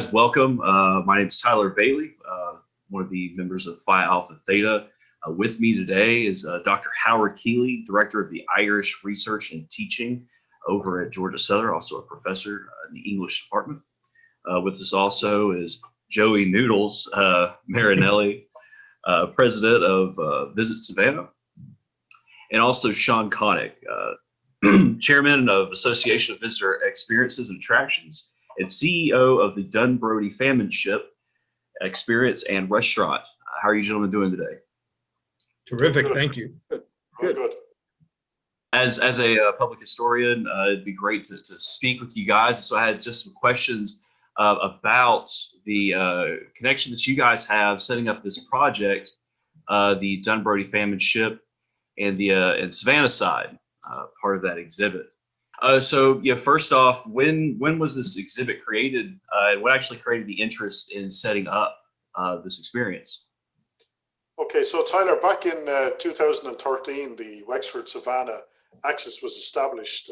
guys, welcome. My name is Tyler Bailey, one of the members of Phi Alpha Theta. With me today is Dr. Howard Keeley, Director of the Irish Research and Teaching over at Georgia Southern, also a professor in the English department. With us also is Joey Noodles Marinelli, President of Visit Savannah, and also Sean Connick, Chairman of Association of Visitor Experiences and Attractions, and CEO of the Dunbrody Famine Ship Experience and Restaurant. How are you gentlemen doing today? Terrific, thank you. Good. As a public historian, it'd be great to speak with you guys. So I had just some questions about the connection that you guys have setting up this project, the Dunbrody Famine Ship and the and Savannah side, part of that exhibit. So yeah, first off, when was this exhibit created? And what actually created the interest in setting up this experience? Okay, so Tyler, back in 2013, the Wexford Savannah axis was established.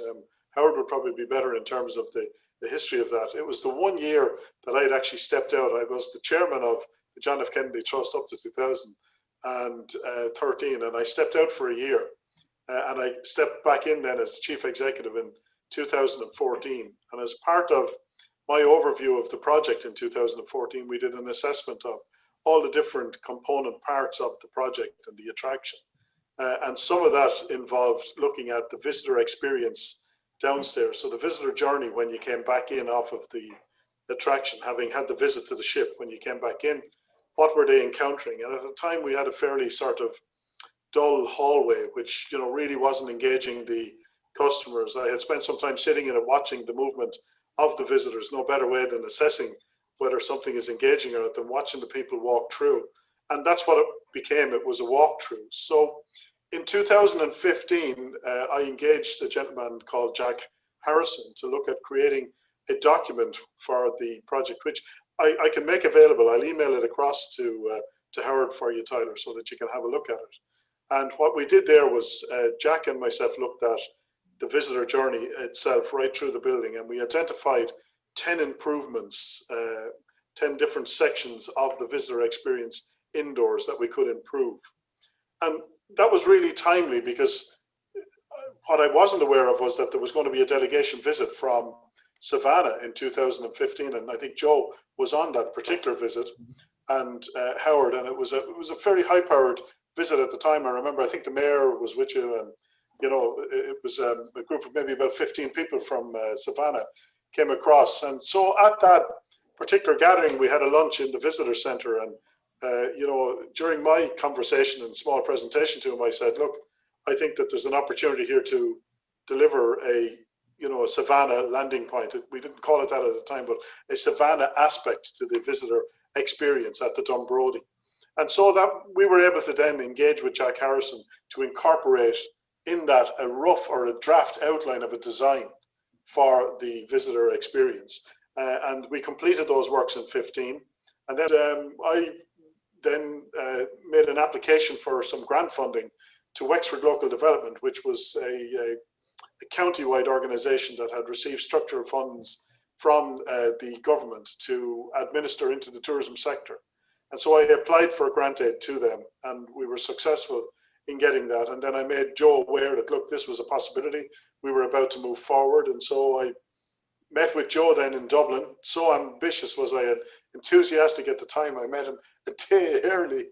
Howard would probably be better in terms of the history of that. It was the 1 year that I had actually stepped out. I was the chairman of the John F. Kennedy Trust up to 2013, and I stepped out for a year. And I stepped back in then as chief executive in 2014. And as part of my overview of the project in 2014, we did an assessment of all the different component parts of the project and the attraction. And some of that involved looking at the visitor experience downstairs. So the visitor journey when you came back in off of the attraction, having had the visit to the ship, when you came back in, what were they encountering? And at the time we had a fairly sort of dull hallway, which really wasn't engaging the customers. I had spent some time sitting in it watching the movement of the visitors. No better way than assessing whether something is engaging or not than watching the people walk through. And that's what it became. It was a walkthrough. So in 2015, I engaged a gentleman called Jack Harrison to look at creating a document for the project, which I can make available. I'll email it across to Howard for you, Tyler, so that you can have a look at it. And what we did there was Jack and myself looked at the visitor journey itself right through the building, and we identified 10 improvements, 10 different sections of the visitor experience indoors that we could improve. And that was really timely because what I wasn't aware of was that there was going to be a delegation visit from Savannah in 2015, and I think Joe was on that particular visit, and Howard, and it was a fairly high-powered visit at the time. I remember, I think the mayor was with you, and it was a group of maybe about 15 people from Savannah came across. And so at that particular gathering, we had a lunch in the visitor center, and during my conversation and small presentation to him, I said, look, I think that there's an opportunity here to deliver a Savannah landing point. We didn't call it that at the time, but a Savannah aspect to the visitor experience at the Dunbrody. And so that we were able to then engage with Jack Harrison to incorporate in that a rough or a draft outline of a design for the visitor experience. And we completed those works in 15. And then I made an application for some grant funding to Wexford Local Development, which was a county-wide organization that had received structural funds from the government to administer into the tourism sector. And so I applied for a grant aid to them, and we were successful in getting that. And then I made Joe aware that, look, this was a possibility. We were about to move forward. And so I met with Joe then in Dublin. So ambitious was I and enthusiastic at the time, I met him a day early.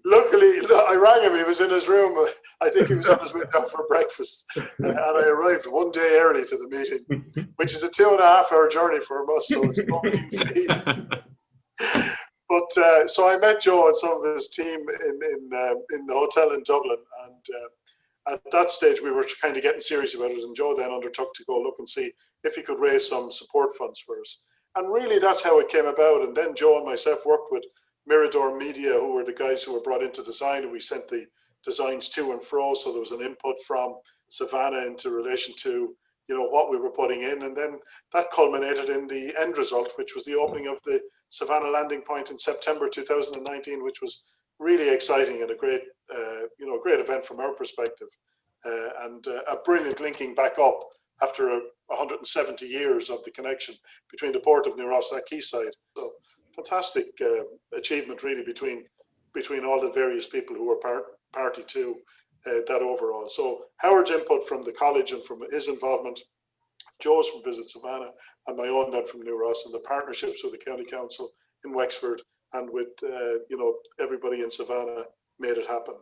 Luckily, I rang him. He was in his room. I think he was on his way down for breakfast. And I arrived 1 day early to the meeting, which is a 2.5-hour journey for us, so it's not mean feat. But so I met Joe and some of his team in the hotel in Dublin, and at that stage we were kind of getting serious about it, and Joe then undertook to go look and see if he could raise some support funds for us. And really that's how it came about. And then Joe and myself worked with Mirador Media, who were the guys who were brought into design, and we sent the designs to and fro, so there was an input from Savannah into relation to what we were putting in, and then that culminated in the end result, which was the opening of the Savannah landing point in September 2019, which was really exciting and a great great event from our perspective, and a brilliant linking back up after 170 years of the connection between the port of New Ross and that quayside. So fantastic achievement really between all the various people who were party to that overall. So Howard's input from the college and from his involvement, Joe's from Visit Savannah, and my own then from New Ross, and the partnerships with the County Council in Wexford and with everybody in Savannah made it happen.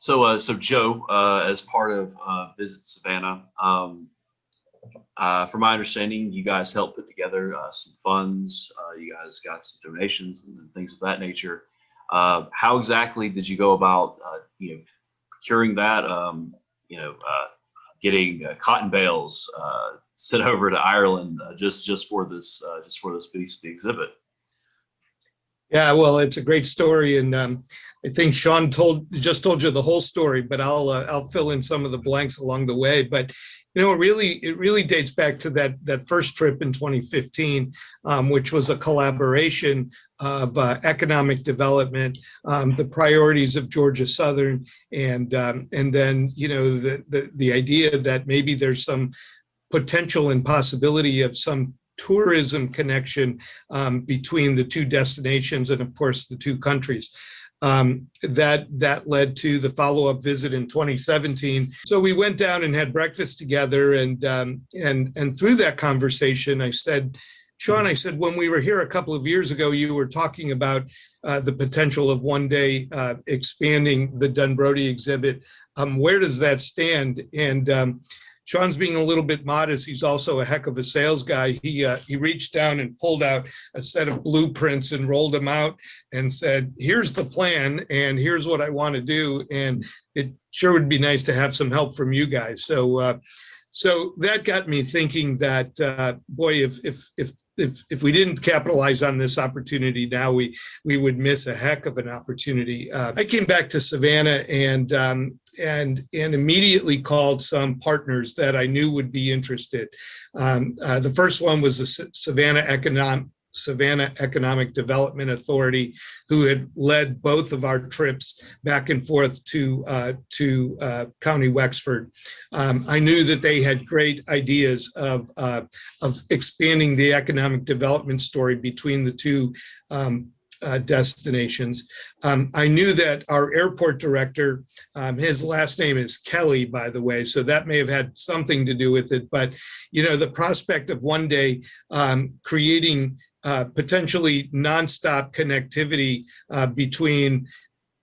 So Joe, as part of Visit Savannah, from my understanding, you guys helped put together some funds. You guys got some donations and things of that nature. How exactly did you go about, procuring that? Getting cotton bales sent over to Ireland just for this piece of the exhibit. Yeah, well, it's a great story, and I think Sean just told you the whole story, but I'll fill in some of the blanks along the way. But it really dates back to that first trip in 2015, which was a collaboration of economic development, the priorities of Georgia Southern, and then the idea that maybe there's some potential and possibility of some tourism connection between the two destinations and, of course, the two countries. That led to the follow-up visit in 2017. So we went down and had breakfast together, and through that conversation, I said, Sean, when we were here a couple of years ago, you were talking about the potential of one day expanding the Dunbrody exhibit. Where does that stand? And Sean's being a little bit modest. He's also a heck of a sales guy. He reached down and pulled out a set of blueprints and rolled them out and said, here's the plan and here's what I want to do. And it sure would be nice to have some help from you guys. So that got me thinking that, boy, if we didn't capitalize on this opportunity now, we would miss a heck of an opportunity. I came back to Savannah and immediately called some partners that I knew would be interested. The first one was the Savannah Economic Development Authority, who had led both of our trips back and forth to County Wexford. I knew that they had great ideas of expanding the economic development story between the two destinations. I knew that our airport director, his last name is Kelly, by the way, so that may have had something to do with it. But the prospect of one day creating potentially nonstop connectivity between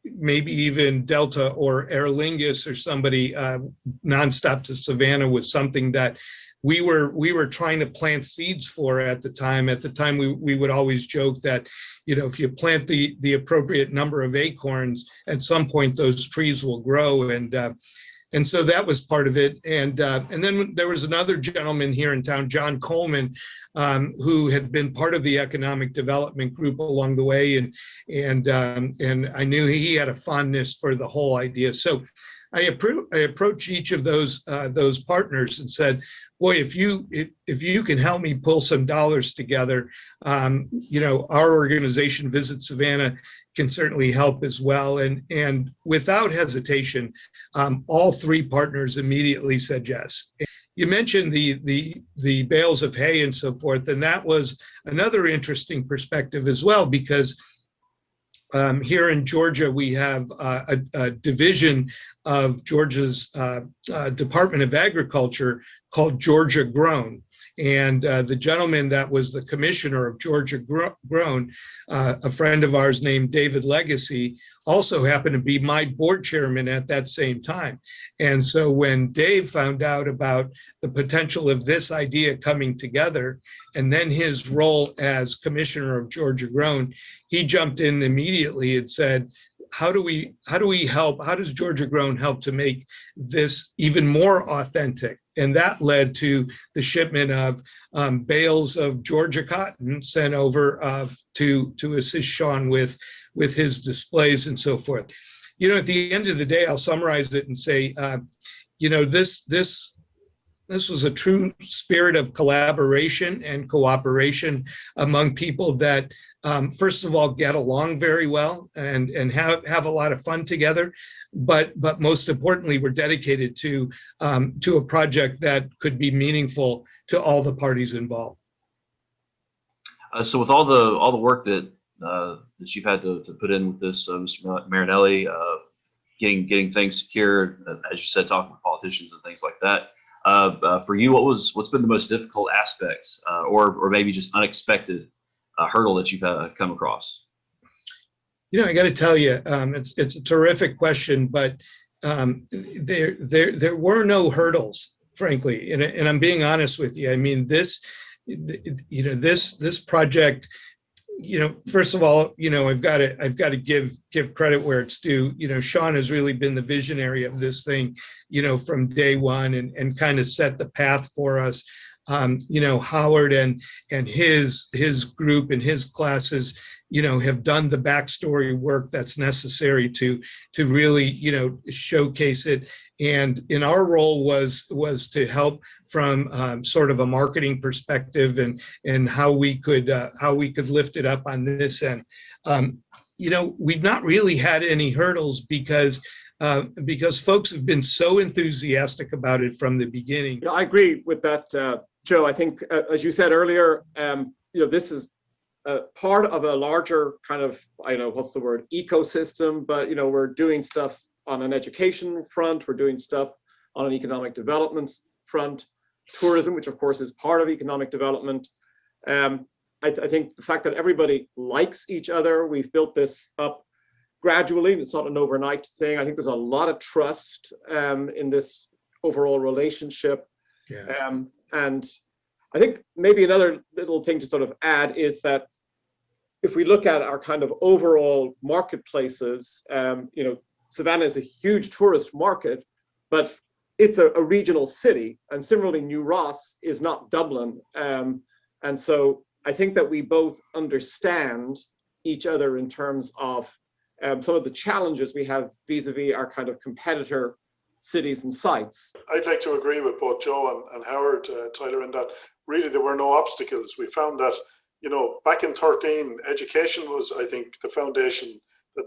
maybe even Delta or Aer Lingus or somebody nonstop to Savannah was something that we were trying to plant seeds for at the time. At the time, we would always joke that, if you plant the appropriate number of acorns, at some point those trees will grow. And so that was part of it. And then there was another gentleman here in town, John Coleman, who had been part of the economic development group along the way. And I knew he had a fondness for the whole idea. So I approached each of those partners and said, boy, if you can help me pull some dollars together, our organization, Visit Savannah, can certainly help as well. And without hesitation, all three partners immediately said yes. You mentioned the bales of hay and so forth, and that was another interesting perspective as well, because here in Georgia, we have a division of Georgia's Department of Agriculture called Georgia Grown. And the gentleman that was the commissioner of Georgia Grown, a friend of ours named David Legacy, also happened to be my board chairman at that same time. And so when Dave found out about the potential of this idea coming together, and then his role as commissioner of Georgia Grown, he jumped in immediately and said, how do we help? How does Georgia Grown help to make this even more authentic? And that led to the shipment of bales of Georgia cotton sent over to assist Sean with his displays and so forth. At the end of the day, I'll summarize it and say, This was a true spirit of collaboration and cooperation among people that, first of all, get along very well and have a lot of fun together. But most importantly, we're dedicated to a project that could be meaningful to all the parties involved. So with all the work that that you've had to put in with this, Mr. Marinelli, getting things secured, as you said, talking with politicians and things like that. For you, what's been the most difficult aspects, or maybe just unexpected hurdle that you've come across? You know, I got to tell you, it's a terrific question, but there were no hurdles, frankly, and I'm being honest with you. I mean, this project, first of all, I've got to give credit where it's due. Sean has really been the visionary of this thing, from day one, and kind of set the path for us. Howard and his group and his classes, have done the backstory work that's necessary to really, showcase it. And in our role was to help from sort of a marketing perspective and how we could lift it up on this end. We've not really had any hurdles because folks have been so enthusiastic about it from the beginning. I agree with that, Joe. I think, as you said earlier, this is part of a larger kind of, ecosystem, but, we're doing stuff on an education front, we're doing stuff on an economic development front, tourism, which of course is part of economic development. I think the fact that everybody likes each other, we've built this up gradually, it's not an overnight thing. I think there's a lot of trust in this overall relationship. Yeah. And I think maybe another little thing to sort of add is that if we look at our kind of overall marketplaces, Savannah is a huge tourist market, but it's a regional city, and similarly New Ross is not Dublin. And so I think that we both understand each other in terms of some of the challenges we have vis-a-vis our kind of competitor cities and sites. I'd like to agree with both Joe and Howard, Tyler, in that really there were no obstacles. We found that, back in 2013, education was, I think, the foundation that,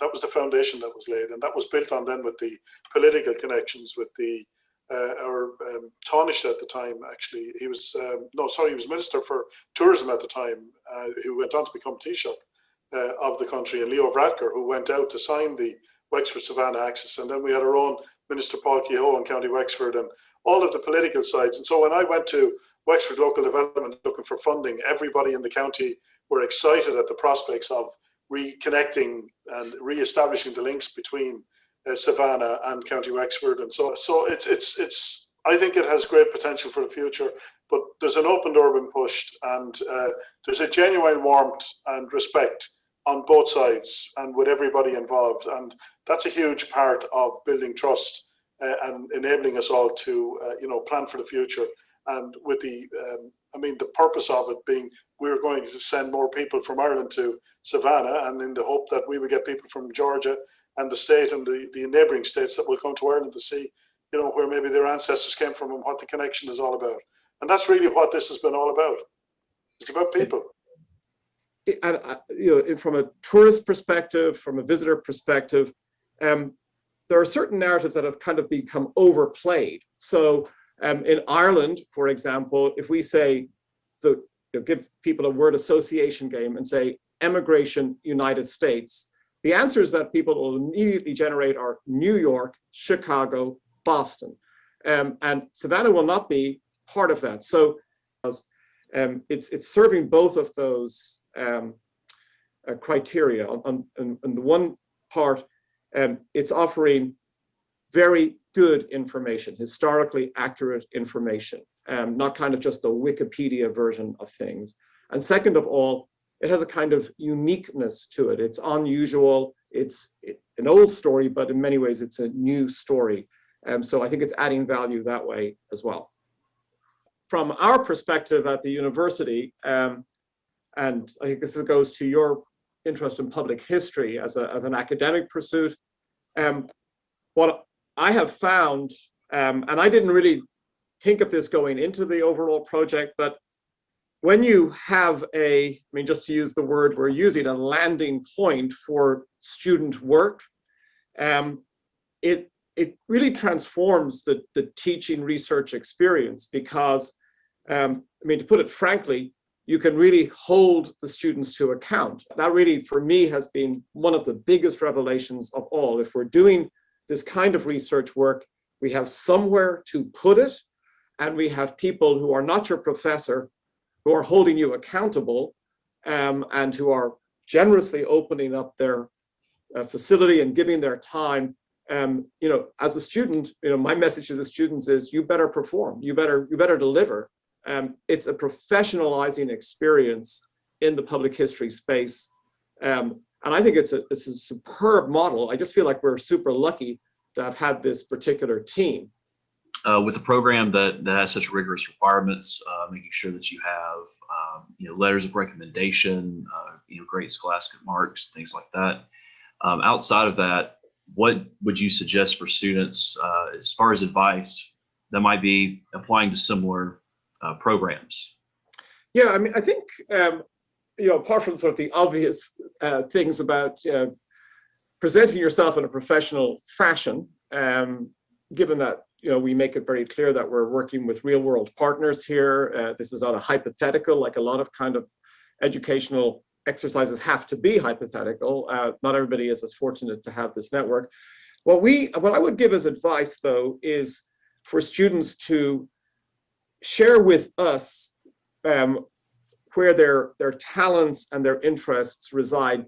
that was the foundation that was laid, and that was built on then with the political connections with our Taoiseach at the time. Actually, he was he was Minister for Tourism at the time, who went on to become Taoiseach of the country, and Leo Varadkar, who went out to sign the Wexford Savannah Axis, and then we had our own Minister Paul Kehoe in County Wexford, and all of the political sides. And so when I went to Wexford Local Development looking for funding, everybody in the county were excited at the prospects of reconnecting and re-establishing the links between Savannah and County Wexford. And so it's I think it has great potential for the future, but there's an open door being pushed, and there's a genuine warmth and respect on both sides and with everybody involved. And that's a huge part of building trust and enabling us all to, plan for the future. And with the purpose of it being, we're going to send more people from Ireland to Savannah, and in the hope that we will get people from Georgia and the state and the neighbouring states that will come to Ireland to see, where maybe their ancestors came from and what the connection is all about. And that's really what this has been all about. It's about people. And from a tourist perspective, from a visitor perspective, there are certain narratives that have kind of become overplayed. So in Ireland, for example, if we say, give people a word association game and say emigration, United States, the answers that people will immediately generate are New York, Chicago, Boston. And Savannah will not be part of that. So it's serving both of those criteria. On the one part, it's offering very good information, historically accurate information, not kind of just the Wikipedia version of things. And second of all, it has a kind of uniqueness to it. It's unusual. It's an old story, but in many ways, it's a new story. So I think it's adding value that way as well. From our perspective at the university, and I think this goes to your interest in public history as an academic pursuit, what I have found, and I didn't really think of this going into the overall project, but when you have I mean, just to use the word we're using, a landing point for student work, it really transforms the teaching research experience because, I mean, to put it frankly, you can really hold the students to account. That really, for me, has been one of the biggest revelations of all. If we're doing this kind of research work, we have somewhere to put it, and we have people who are not your professor, who are holding you accountable, and who are generously opening up their facility and giving their time. You know, as a student, you know, my message to the students is you better perform, you better deliver. It's a professionalizing experience in the public history space. And I think it's a superb model. I just feel like we're super lucky to have had this particular team. With a program that has such rigorous requirements, making sure that you have you know, letters of recommendation, you know, great scholastic marks, things like that. Outside of that, what would you suggest for students as far as advice that might be applying to similar programs? Yeah, I mean, I think you know, apart from sort of the obvious things about presenting yourself in a professional fashion, given that, you know, we make it very clear that we're working with real world partners here. This is not a hypothetical, like a lot of kind of educational exercises have to be hypothetical. Not everybody is as fortunate to have this network. What I would give as advice, though, is for students to share with us where their talents and their interests reside,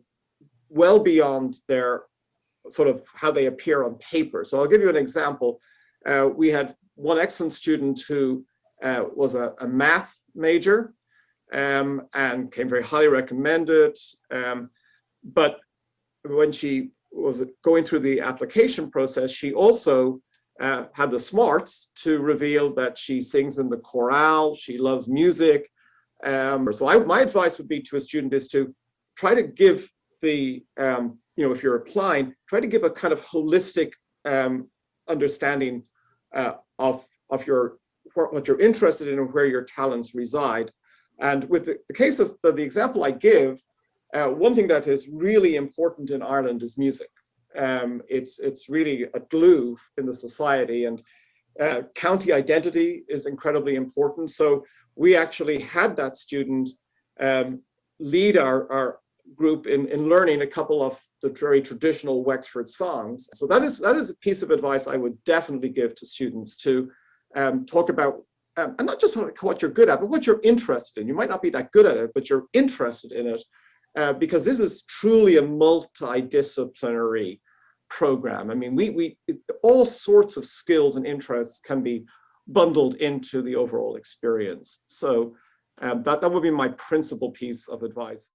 well beyond their sort of how they appear on paper. So I'll give you an example. We had one excellent student who was a math major and came very highly recommended. But when she was going through the application process, she also had the smarts to reveal that she sings in the chorale, she loves music. So my advice would be to a student is to try to give the, you know, if you're applying, try to give a kind of holistic understanding of what you're interested in and where your talents reside. And with the case of the example I give, one thing that is really important in Ireland is music. It's really a glue in the society, and county identity is incredibly important. So we actually had that student lead our group in learning a couple of the very traditional Wexford songs. So that is a piece of advice I would definitely give to students, to talk about, and not just what you're good at, but what you're interested in. You might not be that good at it, but you're interested in it, because this is truly a multidisciplinary program. I mean, all sorts of skills and interests can be bundled into the overall experience. So that would be my principal piece of advice.